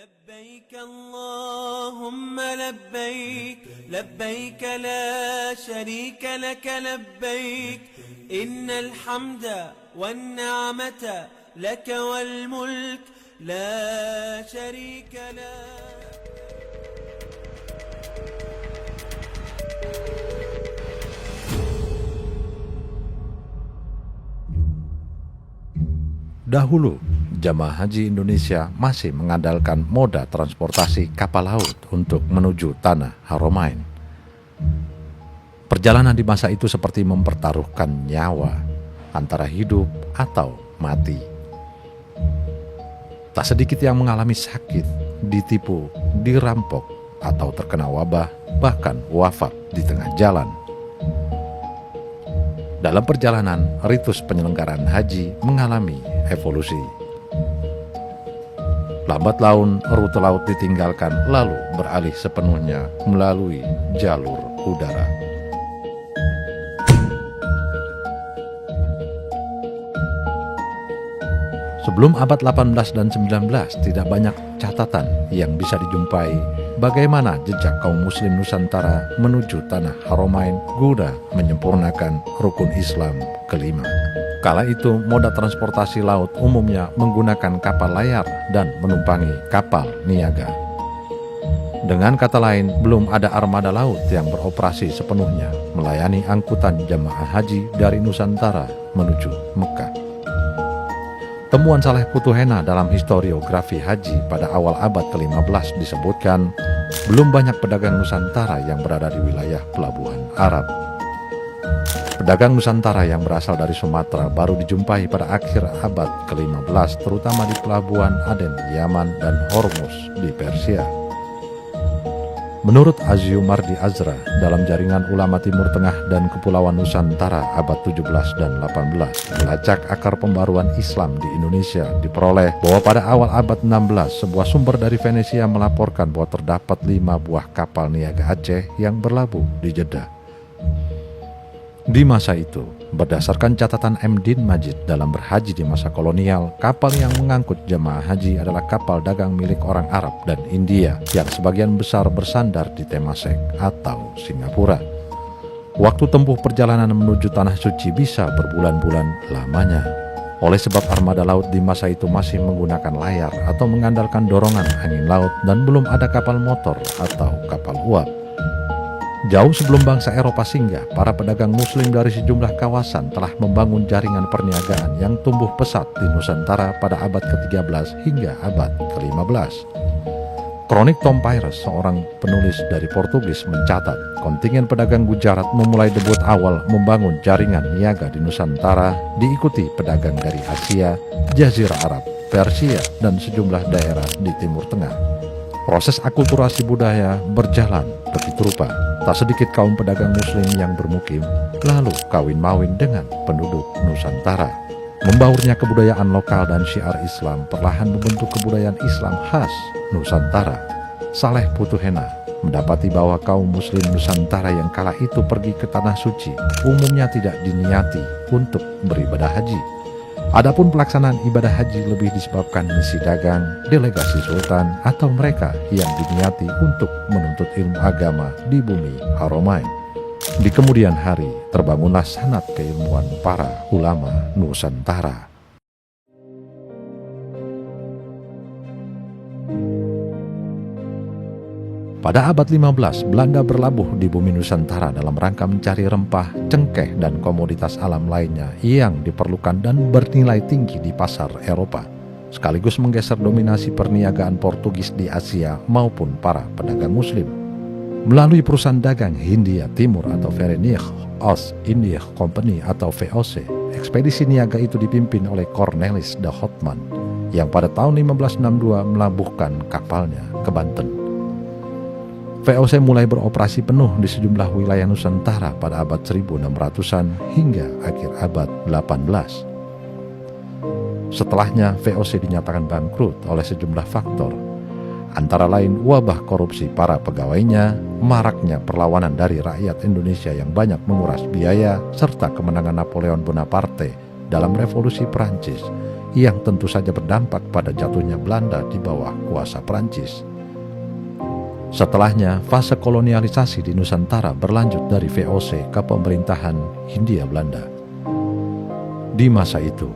لبيك اللهم لبيك لبيك لا شريك لك لبيك إن الحمد والنعمة لك والملك لا شريك لك. Dahulu, jamaah haji Indonesia masih mengandalkan moda transportasi kapal laut untuk menuju tanah Haramain. Perjalanan di masa itu seperti mempertaruhkan nyawa antara hidup atau mati. Tak sedikit yang mengalami sakit, ditipu, dirampok, atau terkena wabah, bahkan wafat di tengah jalan. Dalam perjalanan, ritus penyelenggaraan haji mengalami evolusi. Lambat laun, rute laut ditinggalkan lalu beralih sepenuhnya melalui jalur udara. Sebelum abad 18 dan 19, tidak banyak catatan yang bisa dijumpai bagaimana jejak kaum muslim Nusantara menuju tanah Haramain guna menyempurnakan rukun Islam kelima. Kala itu, moda transportasi laut umumnya menggunakan kapal layar dan menumpangi kapal niaga. Dengan kata lain, belum ada armada laut yang beroperasi sepenuhnya melayani angkutan jamaah haji dari Nusantara menuju Mekah. Temuan Saleh Putuhena dalam historiografi haji pada awal abad ke-15 disebutkan, belum banyak pedagang Nusantara yang berada di wilayah pelabuhan Arab. Pedagang Nusantara yang berasal dari Sumatera baru dijumpai pada akhir abad ke-15, terutama di pelabuhan Aden, Yaman, dan Hormuz di Persia. Menurut Aziumardi Azra, dalam jaringan ulama Timur Tengah dan Kepulauan Nusantara abad 17 dan 18, melacak akar pembaruan Islam di Indonesia diperoleh bahwa pada awal abad 16, sebuah sumber dari Venesia melaporkan bahwa terdapat 5 buah kapal niaga Aceh yang berlabuh di Jeddah. Di masa itu, berdasarkan catatan M. Din Majid dalam Berhaji di Masa Kolonial, kapal yang mengangkut jemaah haji adalah kapal dagang milik orang Arab dan India yang sebagian besar bersandar di Temasek atau Singapura. Waktu tempuh perjalanan menuju Tanah Suci bisa berbulan-bulan lamanya. Oleh sebab armada laut di masa itu masih menggunakan layar atau mengandalkan dorongan angin laut dan belum ada kapal motor atau kapal uap. Jauh sebelum bangsa Eropa singgah, para pedagang muslim dari sejumlah kawasan telah membangun jaringan perniagaan yang tumbuh pesat di Nusantara pada abad ke-13 hingga abad ke-15. Kronik Tom Pires, seorang penulis dari Portugis, mencatat kontingen pedagang Gujarat memulai debut awal membangun jaringan niaga di Nusantara, diikuti pedagang dari Asia, Jazirah Arab, Persia, dan sejumlah daerah di Timur Tengah. Proses akulturasi budaya berjalan begitu rupa. Tak sedikit kaum pedagang muslim yang bermukim lalu kawin-mawin dengan penduduk Nusantara. Membaurnya kebudayaan lokal dan syiar Islam perlahan membentuk kebudayaan Islam khas Nusantara. Saleh Putuhena mendapati bahwa kaum muslim Nusantara yang kala itu pergi ke Tanah Suci umumnya tidak diniati untuk beribadah haji. Adapun pelaksanaan ibadah haji lebih disebabkan misi dagang, delegasi sultan, atau mereka yang diniati untuk menuntut ilmu agama di bumi Haramain. Di kemudian hari, terbangunlah sanad keilmuan para ulama Nusantara. Pada abad 15, Belanda berlabuh di bumi Nusantara dalam rangka mencari rempah, cengkeh, dan komoditas alam lainnya yang diperlukan dan bernilai tinggi di pasar Eropa, sekaligus menggeser dominasi perniagaan Portugis di Asia maupun para pedagang muslim. Melalui perusahaan dagang Hindia Timur atau Verenigde Oost-Indische Company atau VOC, ekspedisi niaga itu dipimpin oleh Cornelis de Houtman yang pada tahun 1562 melabuhkan kapalnya ke Banten. VOC mulai beroperasi penuh di sejumlah wilayah Nusantara pada abad 1600-an hingga akhir abad 18. Setelahnya, VOC dinyatakan bangkrut oleh sejumlah faktor, antara lain wabah korupsi para pegawainya, maraknya perlawanan dari rakyat Indonesia yang banyak menguras biaya, serta kemenangan Napoleon Bonaparte dalam Revolusi Prancis yang tentu saja berdampak pada jatuhnya Belanda di bawah kuasa Prancis. Setelahnya, fase kolonialisasi di Nusantara berlanjut dari VOC ke pemerintahan Hindia Belanda. Di masa itu,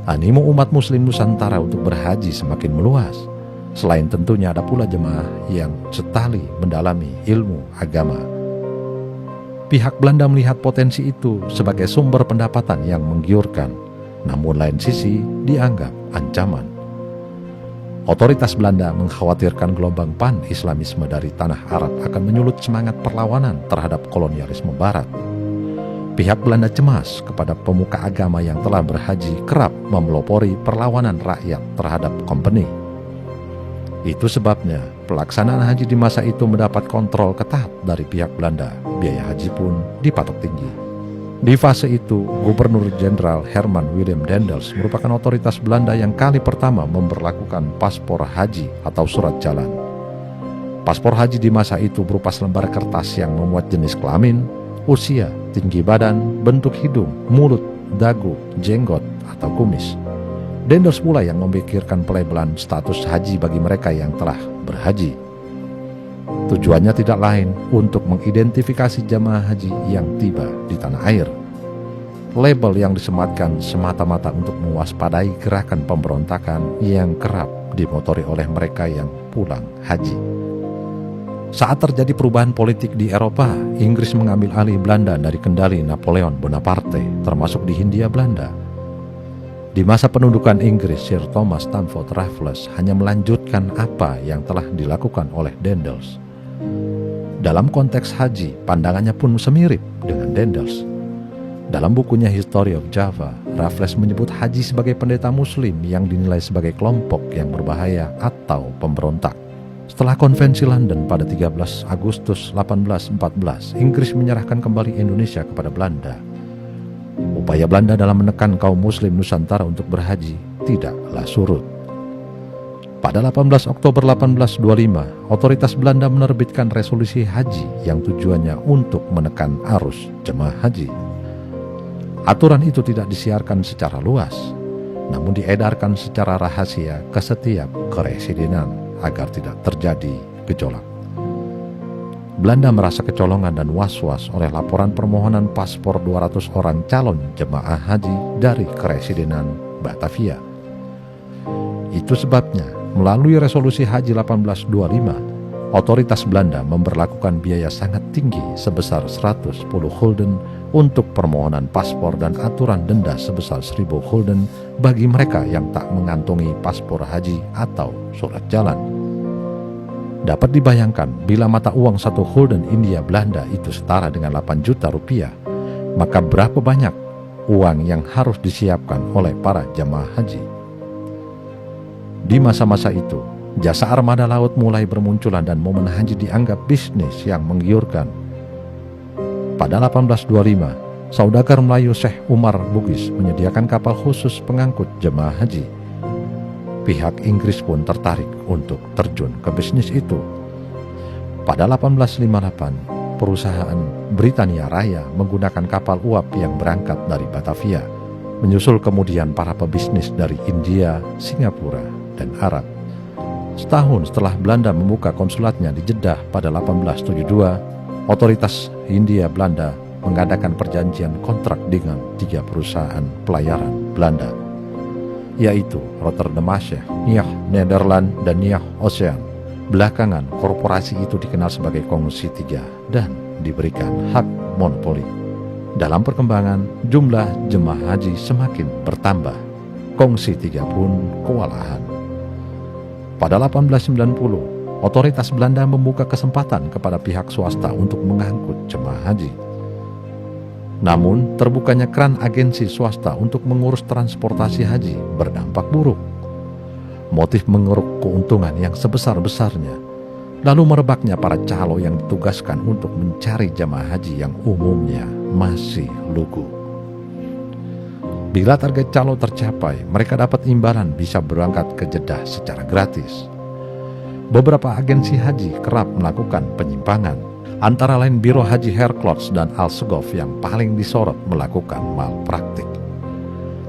animo umat muslim Nusantara untuk berhaji semakin meluas. Selain tentunya ada pula jemaah yang setali mendalami ilmu agama. Pihak Belanda melihat potensi itu sebagai sumber pendapatan yang menggiurkan, namun lain sisi dianggap ancaman. Otoritas Belanda mengkhawatirkan gelombang pan-Islamisme dari tanah Arab akan menyulut semangat perlawanan terhadap kolonialisme Barat. Pihak Belanda cemas kepada pemuka agama yang telah berhaji kerap memelopori perlawanan rakyat terhadap kompeni. Itu sebabnya pelaksanaan haji di masa itu mendapat kontrol ketat dari pihak Belanda. Biaya haji pun dipatok tinggi. Di fase itu, Gubernur Jenderal Herman Willem Daendels merupakan otoritas Belanda yang kali pertama memberlakukan paspor haji atau surat jalan. Paspor haji di masa itu berupa selembar kertas yang memuat jenis kelamin, usia, tinggi badan, bentuk hidung, mulut, dagu, jenggot, atau kumis. Daendels pula yang memikirkan pelabelan status haji bagi mereka yang telah berhaji. Tujuannya tidak lain untuk mengidentifikasi jamaah haji yang tiba di tanah air. Label yang disematkan semata-mata untuk mewaspadai gerakan pemberontakan yang kerap dimotori oleh mereka yang pulang haji. Saat terjadi perubahan politik di Eropa, Inggris mengambil alih Belanda dari kendali Napoleon Bonaparte, termasuk di Hindia Belanda. Di masa pendudukan Inggris, Sir Thomas Stamford Raffles hanya melanjutkan apa yang telah dilakukan oleh Daendels. Dalam konteks haji, pandangannya pun semirip dengan Daendels. Dalam bukunya History of Java, Raffles menyebut haji sebagai pendeta muslim yang dinilai sebagai kelompok yang berbahaya atau pemberontak. Setelah konvensi London pada 13 Agustus 1814, Inggris menyerahkan kembali Indonesia kepada Belanda. Upaya Belanda dalam menekan kaum muslim Nusantara untuk berhaji tidaklah surut. Pada 18 Oktober 1825, otoritas Belanda menerbitkan resolusi haji yang tujuannya untuk menekan arus jemaah haji. Aturan itu tidak disiarkan secara luas, namun diedarkan secara rahasia ke setiap keresidenan agar tidak terjadi gejolak. Belanda merasa kecolongan dan was-was oleh laporan permohonan paspor 200 orang calon jemaah haji dari keresidenan Batavia. Itu sebabnya, melalui resolusi haji 1825, otoritas Belanda memberlakukan biaya sangat tinggi sebesar 110 gulden untuk permohonan paspor dan aturan denda sebesar 1000 gulden bagi mereka yang tak mengantongi paspor haji atau surat jalan. Dapat dibayangkan bila mata uang 1 gulden India Belanda itu setara dengan 8 juta rupiah, maka berapa banyak uang yang harus disiapkan oleh para jamaah haji. Di masa-masa itu, jasa armada laut mulai bermunculan dan momen haji dianggap bisnis yang menggiurkan. Pada 1825, saudagar Melayu Syekh Umar Bugis menyediakan kapal khusus pengangkut jemaah haji. Pihak Inggris pun tertarik untuk terjun ke bisnis itu. Pada 1858, perusahaan Britania Raya menggunakan kapal uap yang berangkat dari Batavia, menyusul kemudian para pebisnis dari India, Singapura, dan Arab. Setahun setelah Belanda membuka konsulatnya di Jeddah pada 1872, otoritas Hindia Belanda mengadakan perjanjian kontrak dengan 3 perusahaan pelayaran Belanda, yaitu Rotterdamsche, Niach Nederland, dan Niach Oceaan. Belakangan, korporasi itu dikenal sebagai Kongsi 3 dan diberikan hak monopoli. Dalam perkembangan, jumlah jemaah haji semakin bertambah. Kongsi 3 pun kewalahan. Pada 1890, otoritas Belanda membuka kesempatan kepada pihak swasta untuk mengangkut jemaah haji. Namun, terbukanya keran agensi swasta untuk mengurus transportasi haji berdampak buruk. Motif mengeruk keuntungan yang sebesar-besarnya, lalu merebaknya para calo yang ditugaskan untuk mencari jamaah haji yang umumnya masih lugu. Bila target calo tercapai, mereka dapat imbalan bisa berangkat ke Jeddah secara gratis. Beberapa agensi haji kerap melakukan penyimpangan, antara lain Biro Haji Herklots dan Al-Sugov yang paling disorot melakukan malpraktik.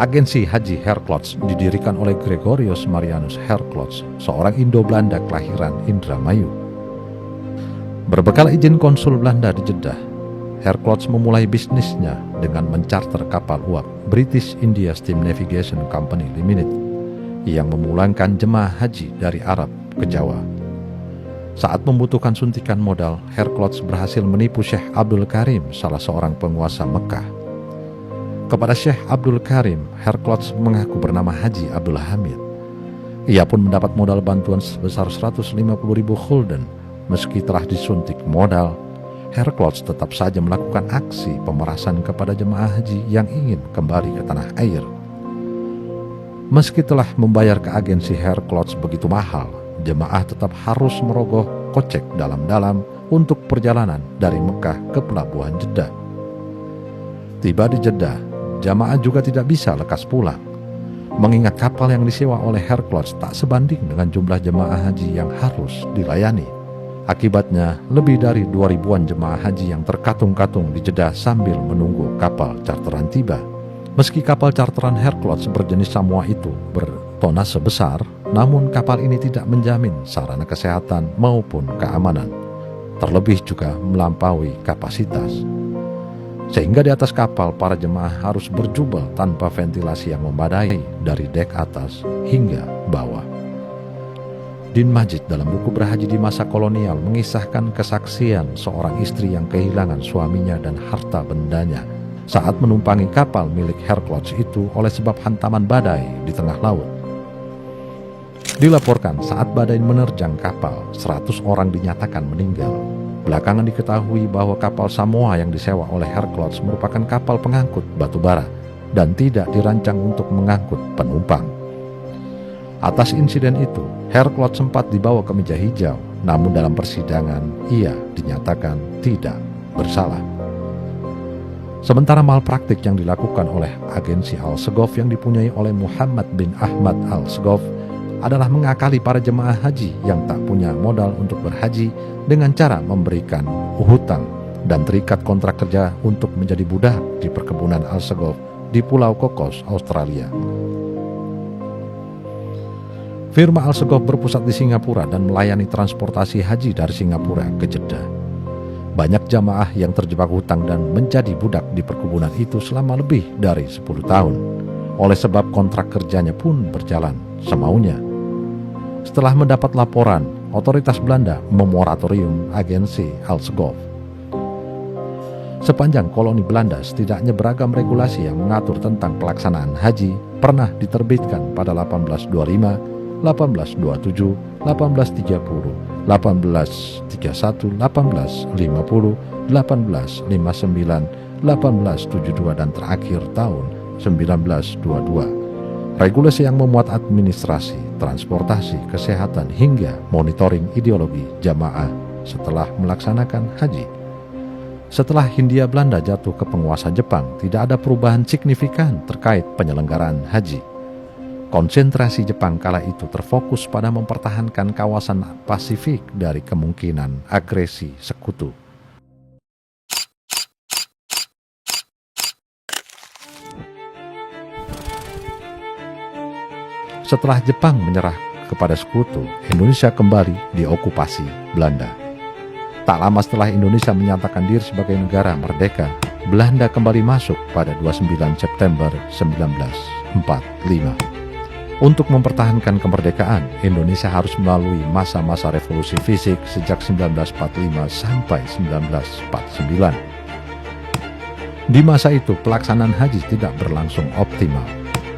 Agensi Haji Herklots didirikan oleh Gregorius Marianus Herklots, seorang Indo-Belanda kelahiran Indramayu. Berbekal izin konsul Belanda di Jeddah, Herklots memulai bisnisnya dengan mencarter kapal uap British India Steam Navigation Company Limited yang memulangkan jemaah haji dari Arab ke Jawa. Saat membutuhkan suntikan modal, Herklots berhasil menipu Syekh Abdul Karim, salah seorang penguasa Mekah. Kepada Syekh Abdul Karim, Herklots mengaku bernama Haji Abdul Hamid. Ia pun mendapat modal bantuan sebesar 150.000 gulden. Meski telah disuntik modal, Herklots tetap saja melakukan aksi pemerasan kepada jemaah haji yang ingin kembali ke tanah air. Meski telah membayar ke agensi Herklots begitu mahal, jemaah tetap harus merogoh kocek dalam-dalam untuk perjalanan dari Mekah ke pelabuhan Jeddah. Tiba di Jeddah, jamaah juga tidak bisa lekas pulang, mengingat kapal yang disewa oleh Herklots tak sebanding dengan jumlah jemaah haji yang harus dilayani. Akibatnya, lebih dari 2.000-an jemaah haji yang terkatung-katung di Jeddah sambil menunggu kapal charteran tiba. Meski kapal charteran Herklots berjenis Samoa itu bertonase besar, namun kapal ini tidak menjamin sarana kesehatan maupun keamanan, terlebih juga melampaui kapasitas. Sehingga di atas kapal, para jemaah harus berjubel tanpa ventilasi yang memadai dari dek atas hingga bawah. Din Majid dalam buku Berhaji di Masa Kolonial mengisahkan kesaksian seorang istri yang kehilangan suaminya dan harta bendanya saat menumpangi kapal milik Herklots itu oleh sebab hantaman badai di tengah laut. Dilaporkan saat badai menerjang kapal, 100 orang dinyatakan meninggal. Belakangan diketahui bahwa kapal Samoa yang disewa oleh Herklots merupakan kapal pengangkut batu bara dan tidak dirancang untuk mengangkut penumpang. Atas insiden itu, Herklots sempat dibawa ke meja hijau, namun dalam persidangan ia dinyatakan tidak bersalah. Sementara malpraktik yang dilakukan oleh agensi Al-Segov yang dipunyai oleh Muhammad bin Ahmad Al-Segov adalah mengakali para jemaah haji yang tak punya modal untuk berhaji dengan cara memberikan hutang dan terikat kontrak kerja untuk menjadi budak di perkebunan Al-Segov di Pulau Cocos, Australia. Firma Al-Segov berpusat di Singapura dan melayani transportasi haji dari Singapura ke Jeddah. Banyak jamaah yang terjebak hutang dan menjadi budak di perkebunan itu selama lebih dari 10 tahun. Oleh sebab kontrak kerjanya pun berjalan semaunya. Setelah mendapat laporan, otoritas Belanda memoratorium agensi Al-Segov. Sepanjang koloni Belanda, setidaknya beragam regulasi yang mengatur tentang pelaksanaan haji pernah diterbitkan pada 1825, 1827, 1830, 1831, 1850, 1859, 1872, dan terakhir tahun 1922. Regulasi yang memuat administrasi, transportasi, kesehatan, hingga monitoring ideologi jamaah setelah melaksanakan haji. Setelah Hindia Belanda jatuh ke penguasa Jepang, tidak ada perubahan signifikan terkait penyelenggaraan haji. Konsentrasi Jepang kala itu terfokus pada mempertahankan kawasan Pasifik dari kemungkinan agresi sekutu. Setelah Jepang menyerah kepada sekutu, Indonesia kembali diokupasi Belanda. Tak lama setelah Indonesia menyatakan diri sebagai negara merdeka, Belanda kembali masuk pada 29 September 1945. Untuk mempertahankan kemerdekaan, Indonesia harus melalui masa-masa revolusi fisik sejak 1945 sampai 1949. Di masa itu, pelaksanaan haji tidak berlangsung optimal.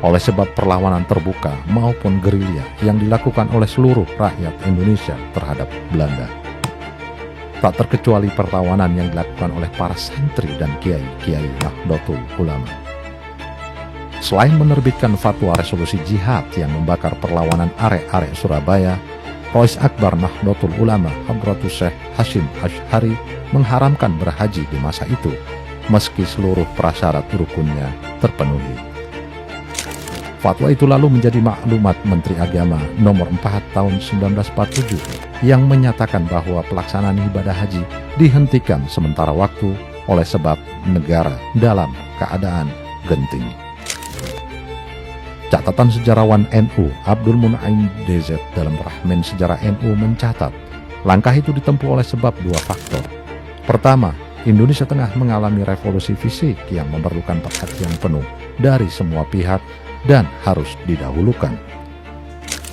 Oleh sebab perlawanan terbuka maupun gerilya yang dilakukan oleh seluruh rakyat Indonesia terhadap Belanda. Tak terkecuali perlawanan yang dilakukan oleh para santri dan kiai-kiai Nahdlatul Ulama. Selain menerbitkan fatwa resolusi jihad yang membakar perlawanan arek-arek Surabaya, Rois Akbar Nahdlatul Ulama Hadratus Syekh Hashim Asy'ari mengharamkan berhaji di masa itu, meski seluruh prasyarat rukunnya terpenuhi. Fatwa itu lalu menjadi maklumat Menteri Agama nomor 4 tahun 1947 yang menyatakan bahwa pelaksanaan ibadah haji dihentikan sementara waktu oleh sebab negara dalam keadaan genting. Catatan sejarawan NU Abdul Munaim DZ dalam Rahmen Sejarah NU mencatat, langkah itu ditempuh oleh sebab dua faktor. Pertama, Indonesia tengah mengalami revolusi fisik yang memerlukan perhatian penuh dari semua pihak dan harus didahulukan.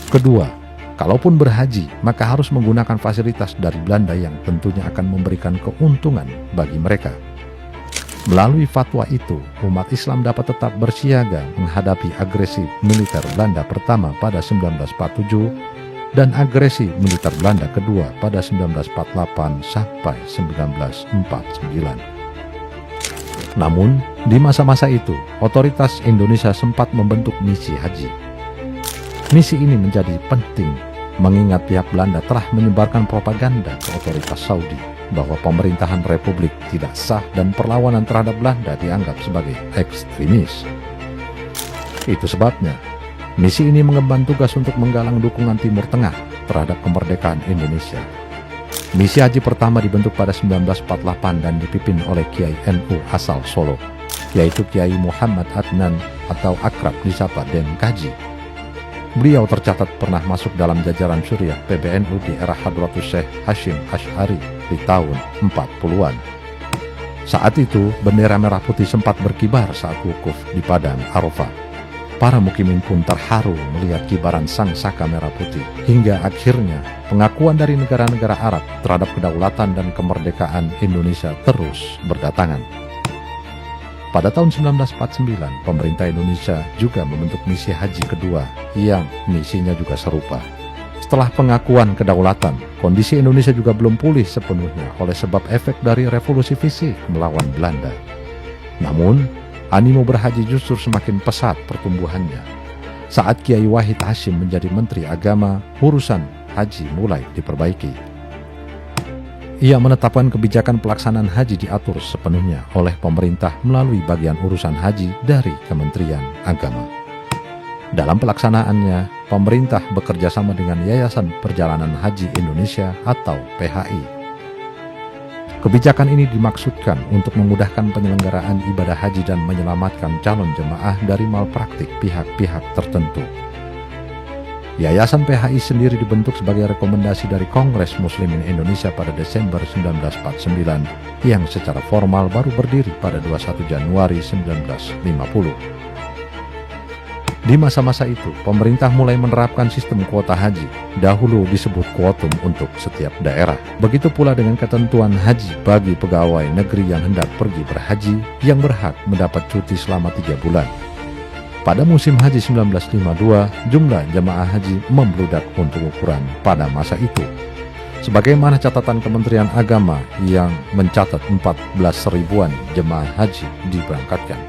Kedua, kalaupun berhaji, maka harus menggunakan fasilitas dari Belanda yang tentunya akan memberikan keuntungan bagi mereka. Melalui fatwa itu, umat Islam dapat tetap bersiaga menghadapi agresi militer Belanda pertama pada 1947 dan agresi militer Belanda kedua pada 1948 sampai 1949. Namun, di masa-masa itu, otoritas Indonesia sempat membentuk misi haji. Misi ini menjadi penting mengingat pihak Belanda telah menyebarkan propaganda ke otoritas Saudi bahwa pemerintahan Republik tidak sah dan perlawanan terhadap Belanda dianggap sebagai ekstremis. Itu sebabnya, misi ini mengemban tugas untuk menggalang dukungan Timur Tengah terhadap kemerdekaan Indonesia. Misi haji pertama dibentuk pada 1948 dan dipimpin oleh Kiai NU asal Solo, yaitu Kiai Muhammad Adnan atau akrab disapa Den Kaji. Beliau tercatat pernah masuk dalam jajaran Suriah PBNU di era Hadratus Syekh Hashim Asy'ari di tahun 40-an. Saat itu, bendera merah putih sempat berkibar saat wukuf di Padang Arafah. Para mukimin pun terharu melihat kibaran sang saka merah putih, hingga akhirnya pengakuan dari negara-negara Arab terhadap kedaulatan dan kemerdekaan Indonesia terus berdatangan. Pada tahun 1949, pemerintah Indonesia juga membentuk misi haji kedua yang misinya juga serupa. Setelah pengakuan kedaulatan, kondisi Indonesia juga belum pulih sepenuhnya oleh sebab efek dari revolusi fisik melawan Belanda. Namun, animo berhaji justru semakin pesat pertumbuhannya. Saat Kiai Wahid Hasyim menjadi Menteri Agama, urusan haji mulai diperbaiki. Ia menetapkan kebijakan pelaksanaan haji diatur sepenuhnya oleh pemerintah melalui bagian urusan haji dari Kementerian Agama. Dalam pelaksanaannya, pemerintah bekerja sama dengan Yayasan Perjalanan Haji Indonesia atau PHI. Kebijakan ini dimaksudkan untuk memudahkan penyelenggaraan ibadah haji dan menyelamatkan calon jemaah dari malpraktik pihak-pihak tertentu. Yayasan PHI sendiri dibentuk sebagai rekomendasi dari Kongres Muslimin Indonesia pada Desember 1949 yang secara formal baru berdiri pada 21 Januari 1950. Di masa-masa itu, pemerintah mulai menerapkan sistem kuota haji, dahulu disebut kuotum untuk setiap daerah. Begitu pula dengan ketentuan haji bagi pegawai negeri yang hendak pergi berhaji yang berhak mendapat cuti selama 3 bulan. Pada musim haji 1952, jumlah jemaah haji membludak untuk ukuran pada masa itu. Sebagaimana catatan Kementerian Agama yang mencatat 14.000-an jemaah haji diberangkatkan.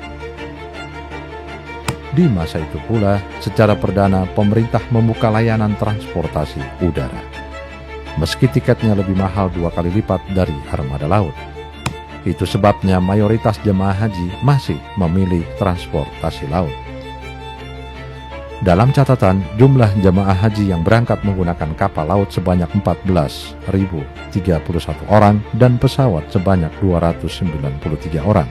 Di masa itu pula, secara perdana pemerintah membuka layanan transportasi udara. Meski tiketnya lebih mahal 2 kali lipat dari armada laut. Itu sebabnya mayoritas jemaah haji masih memilih transportasi laut. Dalam catatan, jumlah jemaah haji yang berangkat menggunakan kapal laut sebanyak 14.031 orang dan pesawat sebanyak 293 orang.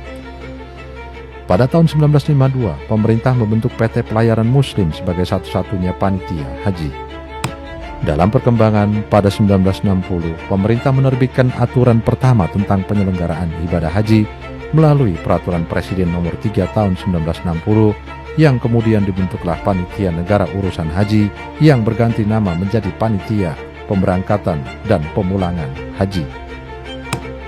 Pada tahun 1952, pemerintah membentuk PT Pelayaran Muslim sebagai satu-satunya panitia haji. Dalam perkembangan, pada 1960, pemerintah menerbitkan aturan pertama tentang penyelenggaraan ibadah haji melalui Peraturan Presiden Nomor 3 Tahun 1960 yang kemudian dibentuklah Panitia Negara Urusan Haji yang berganti nama menjadi Panitia Pemberangkatan dan Pemulangan Haji.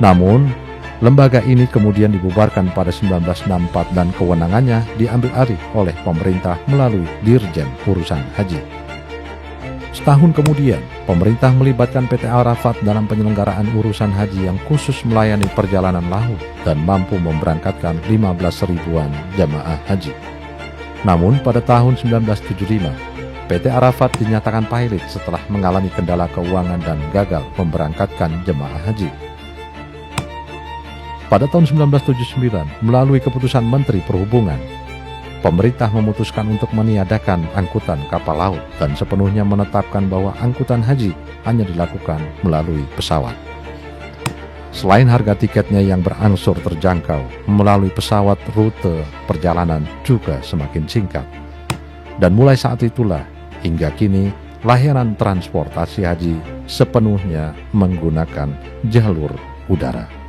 Namun, lembaga ini kemudian dibubarkan pada 1964 dan kewenangannya diambil alih oleh pemerintah melalui Dirjen Urusan Haji. Setahun kemudian, pemerintah melibatkan PT Arafat dalam penyelenggaraan urusan haji yang khusus melayani perjalanan laut dan mampu memberangkatkan 15.000-an jamaah haji. Namun pada tahun 1975, PT Arafat dinyatakan pailit setelah mengalami kendala keuangan dan gagal memberangkatkan jemaah haji. Pada tahun 1979, melalui keputusan Menteri Perhubungan, pemerintah memutuskan untuk meniadakan angkutan kapal laut dan sepenuhnya menetapkan bahwa angkutan haji hanya dilakukan melalui pesawat. Selain harga tiketnya yang berangsur terjangkau, melalui pesawat rute perjalanan juga semakin singkat. Dan mulai saat itulah hingga kini layanan transportasi haji sepenuhnya menggunakan jalur udara.